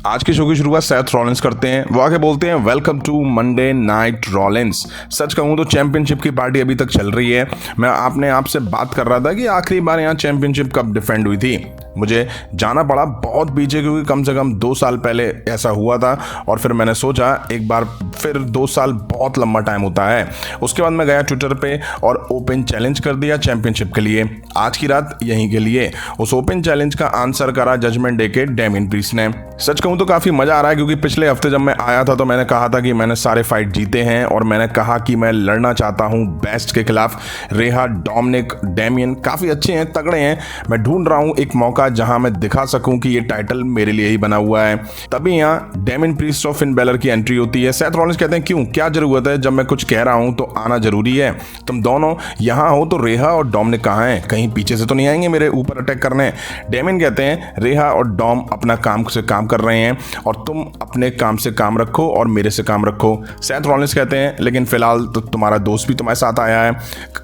आज के शो की शुरुआत सेथ रॉलिंस करते हैं। वो आके बोलते हैं welcome to Monday night Rollins. सच कहूँ तो चैंपियनशिप की पार्टी अभी तक चल रही है। मैं आपने आपसे बात कर रहा था कि आखिरी बार यहाँ चैंपियनशिप कब डिफेंड हुई थी। मुझे जाना पड़ा बहुत पीछे, क्योंकि कम से कम 2 साल पहले ऐसा हुआ था। और फिर मैंने सोचा एक बार फिर 2 साल बहुत लंबा टाइम होता है। उसके बाद मैं गया ट्विटर पे और ओपन चैलेंज कर दिया चैंपियनशिप के लिए। आज की रात यहीं के लिए उस ओपन चैलेंज का आंसर करा जजमेंट डे के डेमियन प्रीस्ट ने। सच कहूँ तो काफ़ी मज़ा आ रहा है, क्योंकि पिछले हफ्ते जब मैं आया था तो मैंने कहा था कि मैंने सारे फाइट जीते हैं और मैंने कहा कि मैं लड़ना चाहता हूँ बेस्ट के खिलाफ। रेहा, डोमिनिक, डेमियन काफ़ी अच्छे हैं, तगड़े हैं। मैं ढूंढ रहा हूँ एक मौका जहां मैं दिखा सकूं कि ये टाइटल मेरे लिए ही बना हुआ है। तभी यहां डेमियन प्रीस्ट और फिन बैलर की एंट्री होती है। सेथ रॉलिंस कहते हैं क्यों, क्या जरूरत है, जब मैं कुछ कह रहा हूं तो आना जरूरी है। तुम दोनों यहां हो तो रेहा और डोमिनिक कहां हैं, कहीं पीछे से तो नहीं आएंगे मेरे ऊपर अटैक करने। डेमियन कहते हैं रेहा और डॉम अपना काम से काम कर रहे हैं और तुम अपने काम से काम रखो और मेरे से काम रखो। सेथ रॉलिंस कहते हैं लेकिन फिलहाल तो तुम्हारा दोस्त भी तुम्हारे साथ आया है,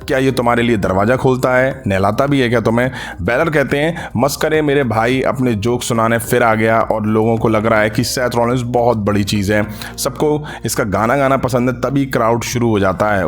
क्या ये तुम्हारे लिए दरवाजा खोलता है, नहलाता भी है क्या तुम्हें। बैलर कहते हैं मस्करे मेरे भाई अपने जोक सुनाने फिर आ गया और लोगों को लग रहा है कि सेथ रॉलिंस बहुत बड़ी चीज़ है। सबको इसका गाना गाना पसंद है, तभी क्राउड शुरू हो जाता है।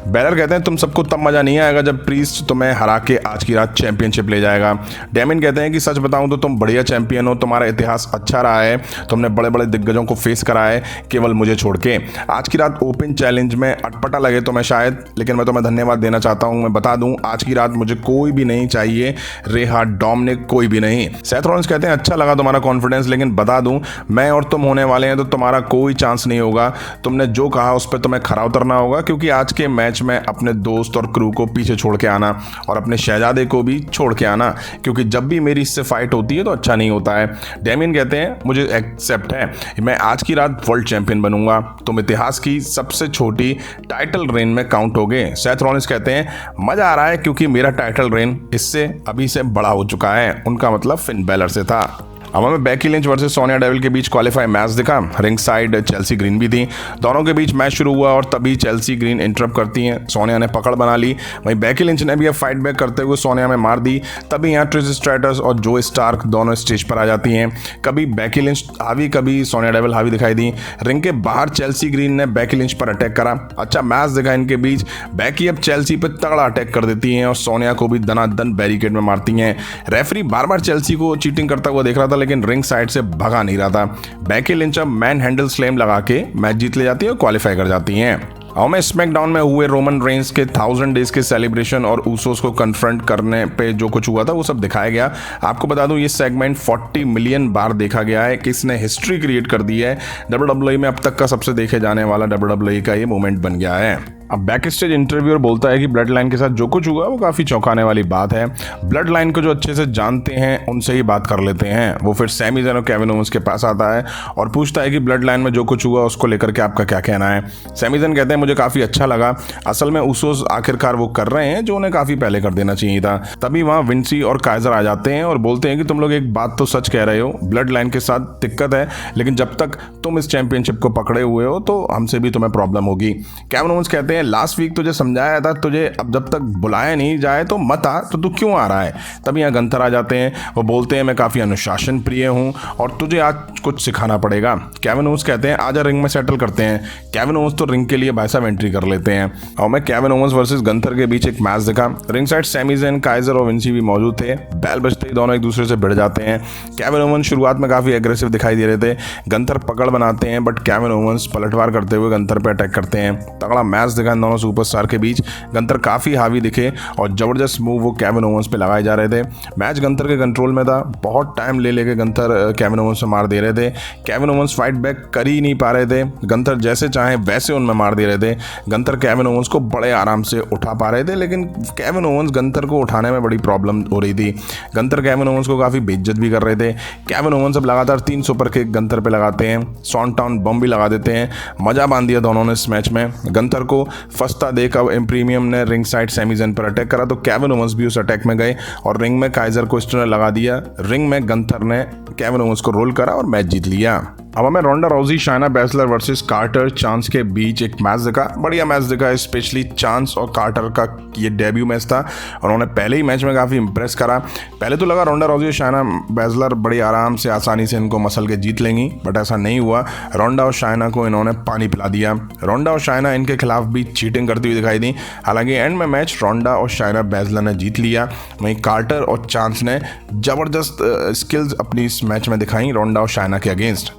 बैलर कहते हैं तुम सबको तब मजा नहीं आएगा जब प्रीस्ट तुम्हें हरा के आज की रात चैंपियनशिप ले जाएगा। डेमियन कहते हैं कि सच बताऊं तो तुम बढ़िया चैंपियन हो, तुम्हारा इतिहास अच्छा रहा है, तुमने बड़े बड़े दिग्गजों को फेस करा है केवल मुझे छोड़ के। आज की रात ओपन चैलेंज में अटपटा लगे तो मैं शायद, लेकिन मैं तुम्हें धन्यवाद देना चाहता हूं। मैं बता दूं आज की रात मुझे कोई भी नहीं चाहिए, रेहा, डोमिनिक कोई भी नहीं। सेथ रॉलिंस कहते हैं अच्छा लगा तुम्हारा कॉन्फिडेंस, लेकिन बता दूं मैं और तुम होने वाले हैं तो तुम्हारा कोई चांस नहीं होगा। तुमने जो कहा उस पर तुम्हें खरा उतरना होगा, क्योंकि आज के मैच में अपने दोस्त और क्रू को पीछे छोड़ के आना और अपने शहजादे को भी छोड़ के आना, क्योंकि जब भी मेरी इससे फाइट होती है तो अच्छा नहीं होता है। डेमियन कहते हैं मुझे एक्सेप्ट है, मैं आज की रात वर्ल्ड चैंपियन बनूंगा, तुम इतिहास की सबसे छोटी टाइटल रेन में काउंट होगे। सेथ रॉलिंस कहते हैं मजा आ रहा है क्योंकि मेरा टाइटल रेन इससे अभी से बड़ा हो चुका है। उनका मतलब फिन बैलर से था। अब हमें Becky Lynch versus Sonia devil के बीच क्वालिफाई मैच दिखा। रिंग साइड चेल्सी ग्रीन भी थी। दोनों के बीच मैच शुरू हुआ और तभी चेल्सी ग्रीन इंटरप्ट करती हैं। सोनिया ने पकड़ बना ली, वहीं बेकी लिंच ने भी अब फाइट बैक करते हुए सोनिया में मार दी। तभी यहाँ ट्रिश स्ट्रैटस और जो स्टार्क दोनों स्टेज पर आ जाती हैं। कभी बेकी लिंच हावी, कभी सोनिया डेविल हावी दिखाई दी। रिंग के बाहर चेल्सी ग्रीन ने बेकी लिंच पर अटैक करा। अच्छा मैच दिखा इनके बीच। बेकी अब चेल्सी पर तगड़ा अटैक कर देती हैं और सोनिया को भी दनादन बैरिकेड में मारती हैं। रेफरी बार बार चेल्सी को चीटिंग करता हुआ देख रहा था, लेकिन रिंग साइड से भगा नहीं रहा था। बेकी लिंच अब मैन हैंडल स्लैम लगा के मैच जीत ले जाती है और क्वालिफाई कर जाती हैं। और मैं स्मैकडाउन में हुए रोमन रेंस के 1000 डेज के सेलिब्रेशन और ऊसोस को कन्फ्रंट करने पे जो कुछ हुआ था वो सब दिखाया गया। आपको बता दूं ये सेगमेंट 40 मिलियन बार देखा गया है, किसने हिस्ट्री क्रिएट कर दी है। WWE में अब तक का सबसे देखे जाने वाला WWE का ये मोमेंट बन गया है। अब बैक स्टेज इंटरव्यूअर बोलता है कि ब्लड लाइन के साथ जो कुछ हुआ वो काफ़ी चौंकाने वाली बात है। ब्लड लाइन को जो अच्छे से जानते हैं उनसे ही बात कर लेते हैं। वो फिर सैमी ज़ैन और केविन ओवेंस के पास आता है और पूछता है कि ब्लड लाइन में जो कुछ हुआ उसको लेकर के आपका क्या कहना है। सैमी ज़ैन कहते हैं मुझे काफ़ी अच्छा लगा, असल में ऊसोस आखिरकार वो कर रहे हैं जो उन्हें काफ़ी पहले कर देना चाहिए था। तभी वहाँ विंसी और काइजर आ जाते हैं और बोलते हैं कि तुम लोग एक बात तो सच कह रहे हो, ब्लड लाइन के साथ दिक्कत है, लेकिन जब तक तुम इस चैंपियनशिप को पकड़े हुए हो तो हमसे भी तुम्हें प्रॉब्लम होगी। केविन ओवेंस कहते हैं लास्ट वीक तुझे समझाया था, तुझे अब जब तक बुलाया नहीं जाए तो मत आ, तो तू क्यों आ रहा है। तभी यहाँ गंथर आ जाते हैं। वो बोलते हैं मैं काफ़ी अनुशासन प्रिय हूँ और तुझे आज कुछ सिखाना पड़ेगा। केविन ओवेंस कहते हैं आजा रिंग में सेटल करते हैं। केविन ओवेंस तो रिंग के लिए भाई साहब एंट्री कर लेते हैं। और मैं केविन ओवेंस वर्सेस गंथर के बीच एक मैच दिखा। रिंग साइड सैमी ज़ैन, काइजर और विंसी भी मौजूद थे। बैल बजते ही दोनों एक दूसरे से भिड़ जाते हैं। केविन ओवेंस शुरुआत में काफ़ी एग्रेसिव दिखाई दे रहे थे। गंथर पकड़ बनाते हैं बट केविन ओवेंस पलटवार करते हुए गंथर पर अटैक करते हैं। तगड़ा मैच दिखा दोनों सुपरस्टार के बीच। गंथर काफ़ी हावी दिखे और जबरदस्त मूव वो केविन ओवेंस पे लगाए जा रहे थे। मैच गंथर के कंट्रोल में था, बहुत टाइम ले लेके गंथर केविन ओवेंस से मार दे रहे थे। केविन ओवेंस फाइट बैक कर ही नहीं पा रहे थे। गंथर जैसे चाहे वैसे उनमें मार दे रहे थे। गंथर केविन ओवेंस को बड़े आराम से उठा पा रहे थे, लेकिन केविन ओवेंस गंथर को उठाने में बड़ी प्रॉब्लम हो रही थी। गंथर केविन ओवेंस को काफ़ी बेइज्जत भी कर रहे थे। केविन ओवेंस अब लगातार 3 सुपर किक गंथर पे लगाते हैं, सॉन्टाउन बम भी लगा देते हैं। मजा बांध दिया दोनों ने इस मैच में। गंथर को फंसता देख अब इम्प्रीमियम ने रिंग साइड सैमी ज़ैन पर अटैक करा तो केविन ओवेंस भी उस अटैक में गए और रिंग में काइजर को स्टनर लगा दिया। रिंग में गंथर ने केविन ओवेंस को रोल करा और मैच जीत लिया। अब हमें Ronda Rousey Shayna Baszler versus Carter Chance के बीच एक मैच दिखा, बढ़िया मैच दिखा। स्पेशली चांस और कार्टर का ये डेब्यू मैच था और उन्होंने पहले ही मैच में काफ़ी इंप्रेस करा। पहले तो लगा रोंडा राउजी और शायना बैसलर बड़ी आराम से आसानी से इनको मसल के जीत लेंगी, बट ऐसा नहीं हुआ। रोंडा और शायना को इन्होंने पानी पिला दिया। रोंडा और शायना इनके खिलाफ भी चीटिंग करती हुई दिखाई दी। हालांकि एंड में मैच रोंडा और शायना बैसलर ने जीत लिया। वहीं कार्टर और चांस ने ज़बरदस्त स्किल्स अपनी इस मैच में दिखाई रोंडा और शायना के अगेंस्ट।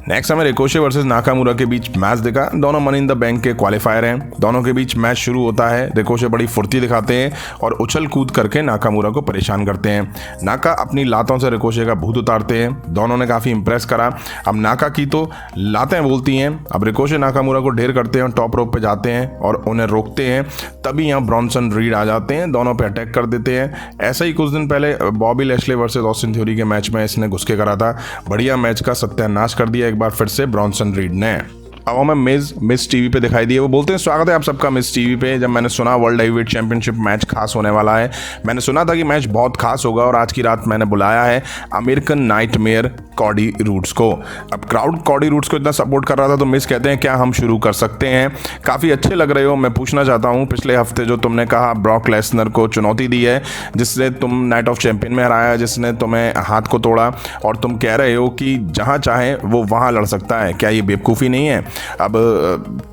नेक्स्ट हमें रिकोशे वर्सेस नाकामुरा के बीच मैच दिखा। दोनों मनी इन द बैंक के क्वालिफायर हैं। दोनों के बीच मैच शुरू होता है। रिकोशे बड़ी फुर्ती दिखाते हैं और उछल कूद करके नाकामुरा को परेशान करते हैं। नाका अपनी लातों से रिकोशे का भूत उतारते हैं। दोनों ने काफ़ी इंप्रेस करा। अब नाका की तो लातें बोलती हैं। अब रिकोशे नाकामुरा को ढेर करते हैं, टॉप रोप पे जाते हैं और उन्हें रोकते हैं। तभी यहाँ ब्रॉन्सन रीड आ जाते हैं, दोनों पे अटैक कर देते हैं। ऐसा ही कुछ दिन पहले बॉबी लैशले वर्सेस ऑस्टिन थ्योरी के मैच में इसने घुस के करा था। बढ़िया मैच का सत्यानाश कर दिया एक बार फिर से ब्रॉन्सन रीड ने। अब हमें मिस टीवी पे दिखाई दिए। वो बोलते हैं स्वागत है आप सबका मिस टीवी पे। जब मैंने सुना वर्ल्ड हेवीवेट चैंपियनशिप मैच खास होने वाला है, मैंने सुना था कि मैच बहुत खास होगा और आज की रात मैंने बुलाया है अमेरिकन नाइटमेयर कॉडी रूड्स को। अब क्राउड कॉडी रूड्स को इतना सपोर्ट कर रहा था तो मिस कहते हैं क्या हम शुरू कर सकते हैं? काफ़ी अच्छे लग रहे हो। मैं पूछना चाहता हूँ, पिछले हफ्ते जो तुमने कहा ब्रॉक लेसनर को चुनौती दी है, जिससे तुम नाइट ऑफ चैंपियन में हराया, जिसने तुम्हें हाथ को तोड़ा, और तुम कह रहे हो कि जहाँ चाहे वो वहाँ लड़ सकता है, क्या ये बेवकूफ़ी नहीं है? अब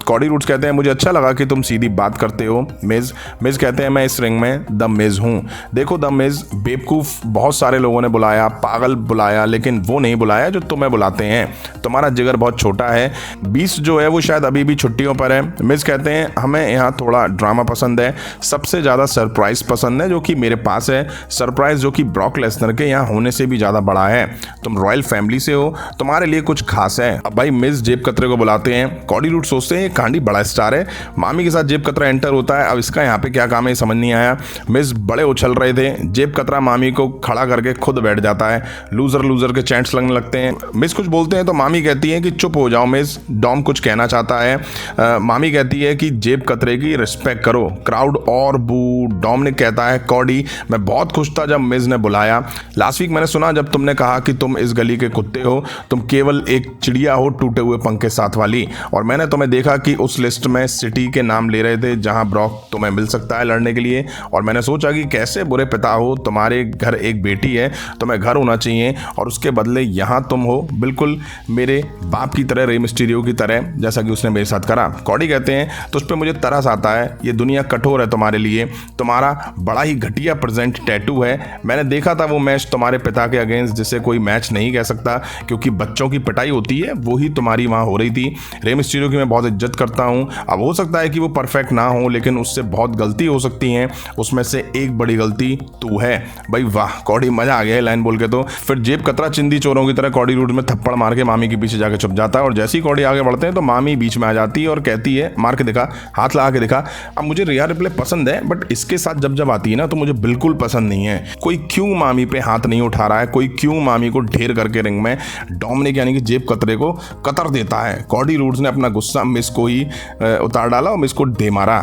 कॉडी रूड्स कहते हैं मुझे अच्छा लगा कि तुम सीधी बात करते हो मिज कहते हैं मैं इस रिंग में द मिज हूँ। देखो द मिज, बेवकूफ़ बहुत सारे लोगों ने बुलाया, पागल बुलाया, लेकिन वो नहीं बुलाया जो तुम्हें बुलाते हैं। तुम्हारा जिगर बहुत छोटा है। बीस्ट जो है वो शायद अभी भी छुट्टियों पर है। मिज कहते हैं हमें यहाँ थोड़ा ड्रामा पसंद है, सबसे ज़्यादा सरप्राइज पसंद है, जो कि मेरे पास है। सरप्राइज जो कि ब्रॉक लेसनर के यहाँ होने से भी ज़्यादा बड़ा है। तुम रॉयल फैमिली से हो, तुम्हारे लिए कुछ खास है। अब भाई मिज जेब कतरे को बुलाते हैं। कॉडी रूड्स सोचते हैं ये कांडी बड़ा स्टार है, मामी के साथ जेब कतरा एंटर होता है, अब इसका यहाँ पे क्या काम है समझ नहीं आया। मिस बड़े उछल रहे थे, जेब कतरा मामी को खड़ा करके खुद बैठ जाता है। लूजर के चैंट्स लगने लगते हैं। मिस कुछ बोलते हैं तो मामी कहती है कि चुप हो जाओ मिस, डॉम कुछ कहना चाहता है। मामी कहती है कि जेब कतरे की रिस्पेक्ट करो। क्राउड और बू। डोमिनिक कहता है कॉडी मैं बहुत खुश था जब मिस ने बुलाया। लास्ट वीक मैंने सुना जब तुमने कहा कि तुम इस गली के कुत्ते हो, तुम केवल एक चिड़िया हो टूटे हुए पंख के साथ वाली, और मैंने तुम्हें देखा कि उस लिस्ट में सिटी के नाम ले रहे थे जहां ब्रॉक तुम्हें मिल सकता है लड़ने के लिए, और मैंने सोचा कि कैसे बुरे पिता हो, तुम्हारे घर एक बेटी है, तुम्हें घर होना चाहिए, और उसके बदले यहां तुम हो बिल्कुल मेरे बाप की तरह, रे मिस्टीरियो की तरह, जैसा कि उसने मेरे साथ करा। कॉडी कहते हैं तो उस पर मुझे तरस आता है, ये दुनिया कठोर है तुम्हारे लिए, तुम्हारा बड़ा ही घटिया प्रेजेंट टैटू है। मैंने देखा था वो मैच तुम्हारे पिता के अगेंस्ट, जिसे कोई मैच नहीं कह सकता क्योंकि बच्चों की पिटाई होती है, वो ही तुम्हारी वहां हो रही थी। रे मिस्टीरियो की मैं बहुत इज्जत करता हूं। अब हो सकता है कि वो परफेक्ट ना हो, लेकिन उससे बहुत गलती हो सकती हैं, उसमें से एक बड़ी गलती तू है। भाई वाह, कॉडी मजा आ गया है लाइन बोल के। तो फिर जेब कतरा चिंदी चोरों की तरह कॉडी रूड में थप्पड़ मार के मामी के पीछे जाके छुप जाता है, और जैसे ही कॉडी आगे बढ़ते हैं तो मामी बीच में आ जाती है और कहती है मार के दिखा, हाथ लगा के दिखा। अब मुझे रिया रिप्ले पसंद है, बट इसके साथ जब आती है ना तो मुझे बिल्कुल पसंद नहीं है। कोई क्यों मामी पे हाथ नहीं उठा रहा है, कोई क्यों मामी को ढेर करके रिंग में डोमिनिक यानी कि जेब कतरे को कतर देता है। कॉडी रूड्स ने अपना गुस्सा मिस को ही उतार डाला और मिस को दे मारा।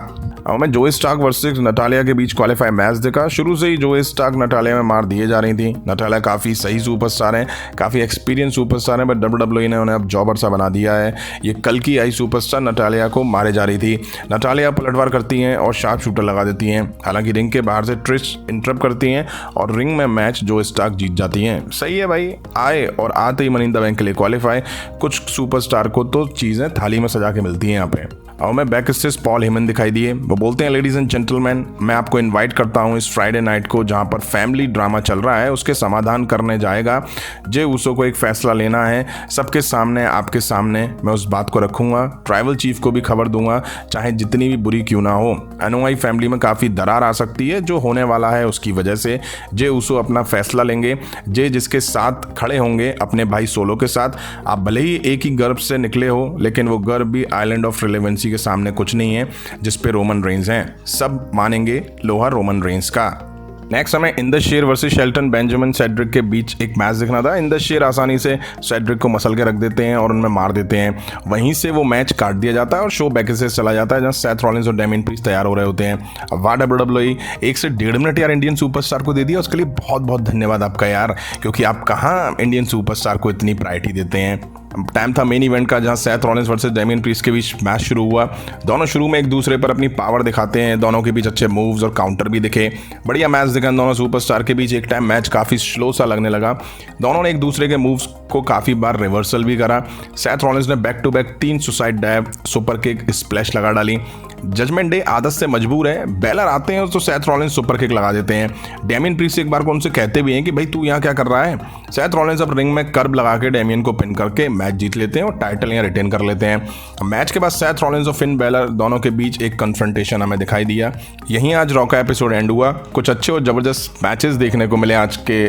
अब मैं जोई स्टार्क वर्सेस नटालिया के बीच क्वालिफाई मैच देखा। शुरू से ही जोई स्टार्क नटालिया में मार दिए जा रही थी। नटालिया काफ़ी सही सुपरस्टार हैं, काफ़ी एक्सपीरियंस सुपरस्टार हैं, बट WWE ने उन्हें अब जॉबर सा बना दिया है। ये कल की आई सुपरस्टार नटालिया को मारे जा रही थी। नटालिया पलटवार करती हैं और शार्प शूटर लगा देती हैं। हालांकि रिंग के बाहर से ट्रिश इंटरप्ट करती हैं और रिंग में मैच जोई स्टार्क जीत जाती हैं। सही है भाई, आए और आते ही मनी इन द बैंक के लिए क्वालिफाई। कुछ सुपरस्टार को तो चीज़ें थाली में सजा के मिलती हैं यहाँ पे। और मैं बैक स्टेज पॉल हेमन दिखाई दिए। वो बोलते हैं लेडीज एंड जेंटलमैन, मैं आपको इनवाइट करता हूँ इस फ्राइडे नाइट को जहाँ पर फैमिली ड्रामा चल रहा है, उसके समाधान करने जाएगा। जे उसो को एक फैसला लेना है, सबके सामने, आपके सामने मैं उस बात को रखूंगा। ट्राइबल चीफ को भी खबर दूंगा, चाहे जितनी भी बुरी क्यों ना हो। एनओआई फैमिली में काफ़ी दरार आ सकती है, जो होने वाला है उसकी वजह से। जे उसो अपना फैसला लेंगे। जे जिसके साथ खड़े होंगे अपने भाई सोलो के साथ। आप भले ही एक ही गर्भ से निकले हो, लेकिन वो गर्भ भी आइलैंड ऑफ रिलेवेंसी के सामने कुछ नहीं है जिस पे रोमन रेंस हैं। सब मानेंगे लोहा रोमन रेंस का। नेक्स्ट हमें इंदर शेर वर्सेस शेल्टन बेंजामिन सेड्रिक के बीच एक मैच दिखना था। इंदर शेर आसानी से सेड्रिक को मसल के रख देते हैं और उनमें मार देते हैं। वहीं से वो मैच काट दिया जाता है और शो बैक से चला जाता है, जहां सेथ रॉलिंस और डेमियन प्रीस्ट तैयार हो रहे होते हैं। अब वाह WWE 1 से 1.5 मिनट यार इंडियन सुपरस्टार को दे दिया, उसके लिए बहुत बहुत धन्यवाद आपका यार, क्योंकि आप कहाँ इंडियन सुपरस्टार को इतनी प्रायोरिटी देते हैं। टाइम था मेन इवेंट का, जहां Seth Rollins versus Damien priest के बीच मैच शुरू हुआ। दोनों शुरू में एक दूसरे पर अपनी पावर दिखाते हैं, दोनों के बीच अच्छे मूव्स और काउंटर भी दिखे, बढ़िया मैच दिखा दोनों सुपरस्टार के बीच। एक टाइम मैच काफ़ी स्लो सा लगने लगा, दोनों ने एक दूसरे के मूव्स को काफ़ी बार रिवर्सल भी करा। सेथ रॉलिंस ने back to back 3 suicide dive, super kick, splash लगा डाली। जजमेंट डे आदत से मजबूर है, बेलर आते हैं तो सेथ रॉलिंस सुपर किक लगा देते हैं। डेमियन प्रीस्ट एक बार को उनसे कहते भी हैं कि भाई तू यहाँ क्या कर रहा है। सेथ रॉलिंस अब रिंग में कर्ब लगा के डेमियन को पिन करके मैच जीत लेते हैं और टाइटल यहाँ रिटेन कर लेते हैं। मैच के बाद सेथ रॉलिंस और फिन बेलर दोनों के बीच एक कन्फ्रंटेशन हमें दिखाई दिया। यहीं आज रॉ का एपिसोड एंड हुआ। कुछ अच्छे और जबरदस्त मैचेस देखने को मिले आज के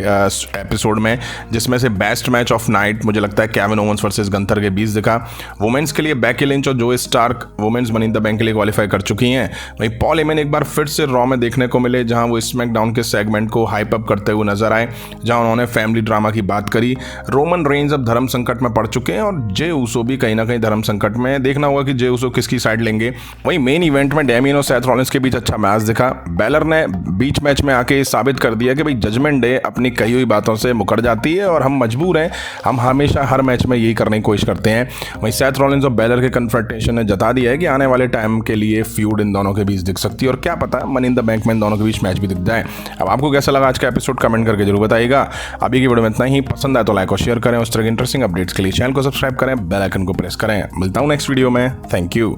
एपिसोड में, जिसमें से बेस्ट मैच ऑफ नाइट मुझे लगता है केविन ओवेंस वर्सेस गंथर के बीच दिखा। वुमेन्स के लिए बेकी लिंच और Zoey Stark women's money in the bank के लिए क्वालिफाई कर चुकी हैं। वहीं पॉल हेमन एक बार फिर से रॉ में देखने को मिले, जहां वो स्मैकडाउन के सेगमेंट को हाइप अप करते हुए नजर आए, जहां उन्होंने फैमिली ड्रामा की बात करी। रोमन रेंज अब धर्म संकट में पड़ चुके हैं और जे ऊसो भी कहीं ना कहीं धर्म संकट में। देखना होगा कि जे ऊसो किसकी साइड लेंगे। वहीं मेन इवेंट में डेमियन और सेथ रॉलिंस के बीच अच्छा मैच दिखा। बेलर ने बीच मैच में आके साबित कर दिया कि भाई जजमेंट डे अपनी कही हुई बातों से मुकर जाती है और हम मजबूर हैं, हम हमेशा हर मैच में यही करने की कोशिश करते हैं। वहीं सेथ रॉलिंस और बेलर के कन्फ्रंटेशन ने जता दिया है कि आने वाले टाइम के लिए फ्यूड इन दोनों के बीच दिख सकती है और क्या पता मनी इन द बैंक में इन दोनों के बीच मैच भी दिख जाए। अब आपको कैसा लगा आज का एपिसोड कमेंट करके जरूर बताइएगा। अभी की वीडियो में इतना ही, पसंद आए तो लाइक और शेयर करें। उस तरह के इंटरेस्टिंग अपडेट्स के लिए चैनल को सब्सक्राइब करें, बेल आइकन को प्रेस करें। मिलता हूं नेक्स्ट वीडियो में। Thank you.